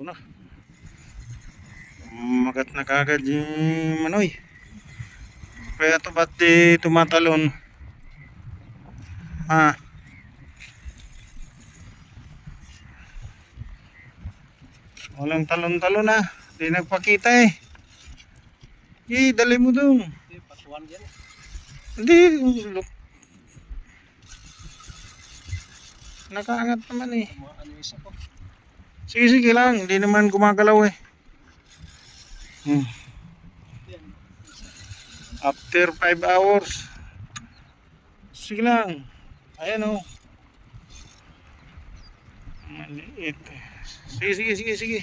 Ito na. Magat na kagad yung manoy. Kaya ito ba't di tumatalon? Ah, walang talon-talon na. Di nagpakita eh. Dali mo dun. Hindi, nakaangat naman eh. Sige, sige lang. Hindi naman gumagalaw eh. After 5 hours. Sige lang. Ayan o. Maliit. Sige, sige, sige, sige.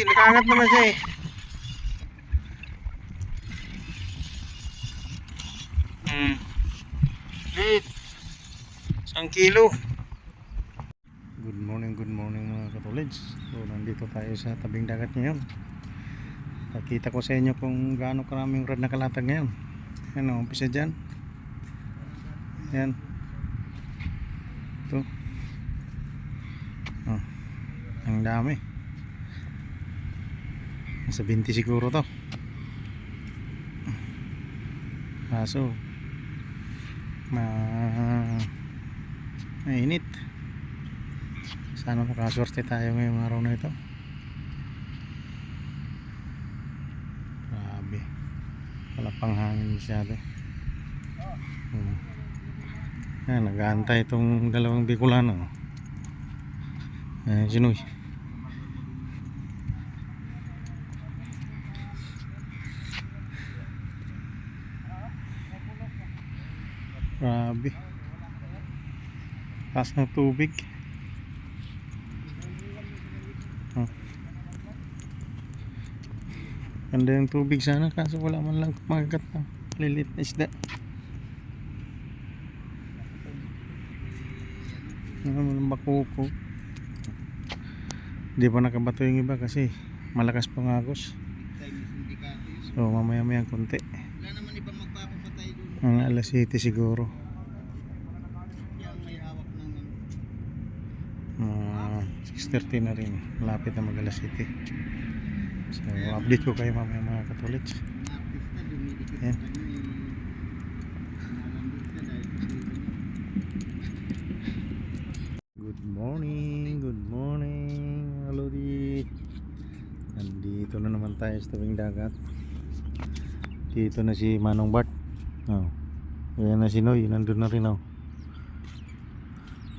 Nakaangat naman siya eh. Liit. 1 kilo. Good morning mga katolids. So nandito tayo sa tabing dagat ngayon. Nakita ko sa inyo kung gaano karaming rad na kalatag ngayon. Ano, umpisa dyan. Yan. Ito. Oh, ang dami. Nasa 20 siguro to. Kaso mainit. Sana makaswerte tayo ngayong araw na ito. Grabe. Wala pang hangin masyado. Yan, nag-aantay itong dalawang Bicolano. Sinoy. Grabe. Taas ng tubig. Ganda yung tubig sana, kaso wala man lang kumagat na lilit na isda. Ang bakuko. Hindi pa nakabato yung iba kasi malakas pang agos. So mamaya maya konti. Wala naman ibang magpapapatay doon. Ang alas 7 siguro. Yung may hawak ng 6:30 na rin. Malapit na mag alas 7. So update ko kayo mamaya mga katolits. artista dumidikit Yan. sa kanya nalandit na dahil Good morning Lodi. Nandito na naman tayo sa tabing dagat. Dito na si Manong Bart. Ayan na si Noy, nandun na rin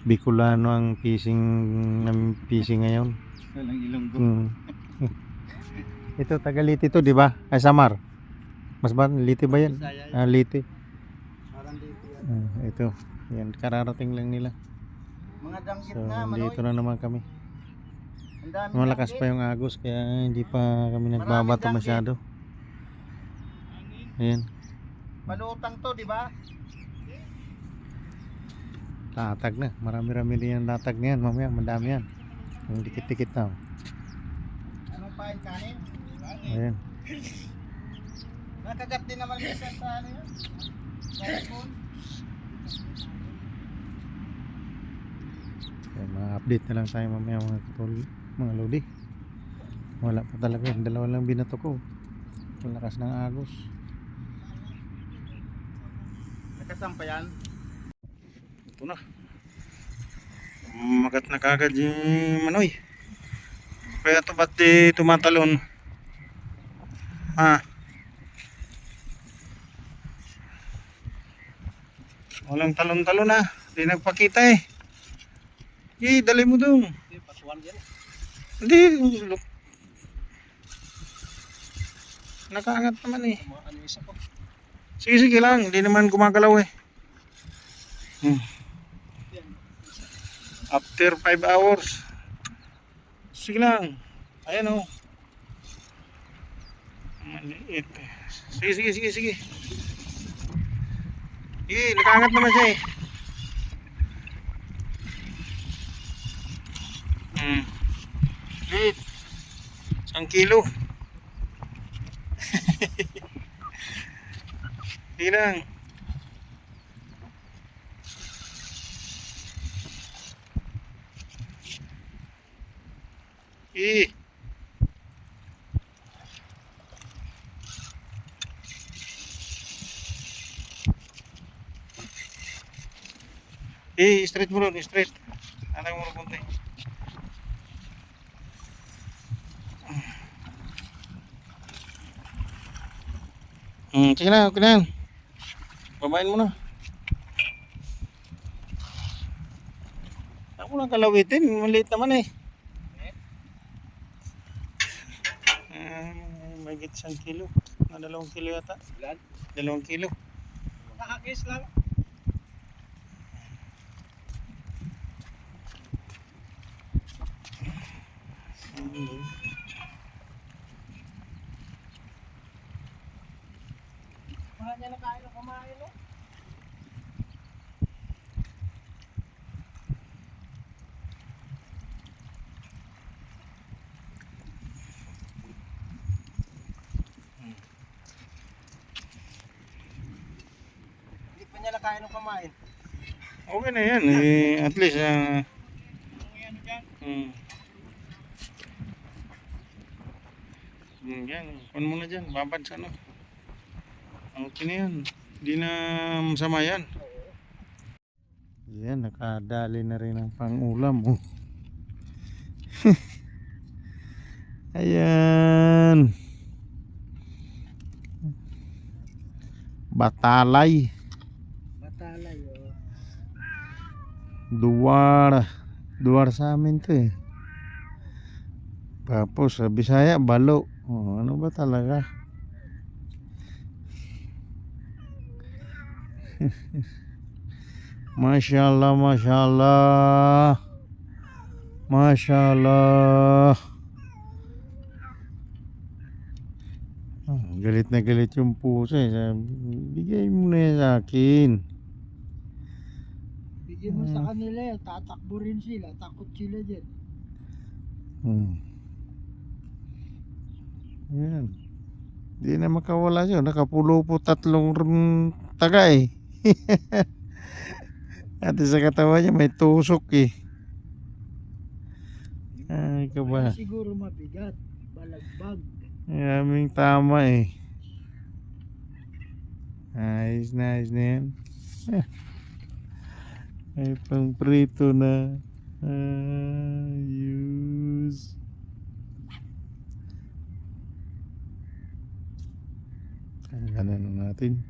Bicolano ang fishing ngayon. walang ilonggo. Ito taga Liti to, di ba? Ay Samar. Mas ba Liti ba yan? Liti. Parang dito yan. Ito. Yan kararating lang nila. Mga danggit So na manoy. dito na naman kami. Ang dami Malakas danggit. pa yung agos kaya hindi pa kami nagbabato Maraming masyado. Ayan. Balutang to, di ba? Latag na. Marami-rami din yung latag na yan. Mamaya madami yan. Yung dikit-dikit na. Anong pain kanin? Ayan. Nakagat din naman minsan sa ano yan. Sa ipon. Kaya ma-update na lang tayo mamaya mga lodi. Wala pa talaga. Dalawa lang binato ko. Lakas ng agos. Nakasampa yan. Ito na. Magat na kagad yung manoy. Kaya ito ba't di tumatalon? Walang talon-talon na. Di nagpakita eh. Dali mo dun. Patuan yan. Hindi. Nakaangat naman eh. Ano isa ko? Sige, sige lang. Hindi naman gumagalaw eh. After 5 hours. Sige lang. Ayan o. Maliit. Sige, sige, sige, sige. Nakaangat naman siya eh. Liit. 1 kilo. Sige lang. Eh. Straight mo ron, straight. Ano mo ron konti. Sige na, okay na yan. Babain mo na. Ako lang kalawitin, maliit naman eh. May git 1 kilo. Na 2 kilo yata. Ilan? 2 kilo. Nakakis lang. Mga niya nakain na kumain, no? Hindi pa niya nakain ng kumain. Okay na yan. At least, Ano yan dyan? yan. Kunin mo na dyan. Babad sa ano. Okay na yan. Hindi na masama yan. Yan, nakadali na rin ang pang-ulam. Oh. Ayan. Batalay. Batalay, oh. Duwar sa amin to eh. Tapos sa Bisaya, balo. Oh, ano ba talaga? Masya Allah, Masya Allah. Masya Allah. Galit na galit yung puso eh. Bigay mo na yan sa akin. Bigyan mo sa kanila yan, tatakbo rin sila, takot sila dyan. Yan. Di na makawala siya. Nakapulo po 3 taga eh. At sa katawan niya may tusok eh. Ay ka ba? Siguro mabigat, balagbag. Aming tama eh. Ayos na yan. Ay pang prito na. Ayos. Ganun natin.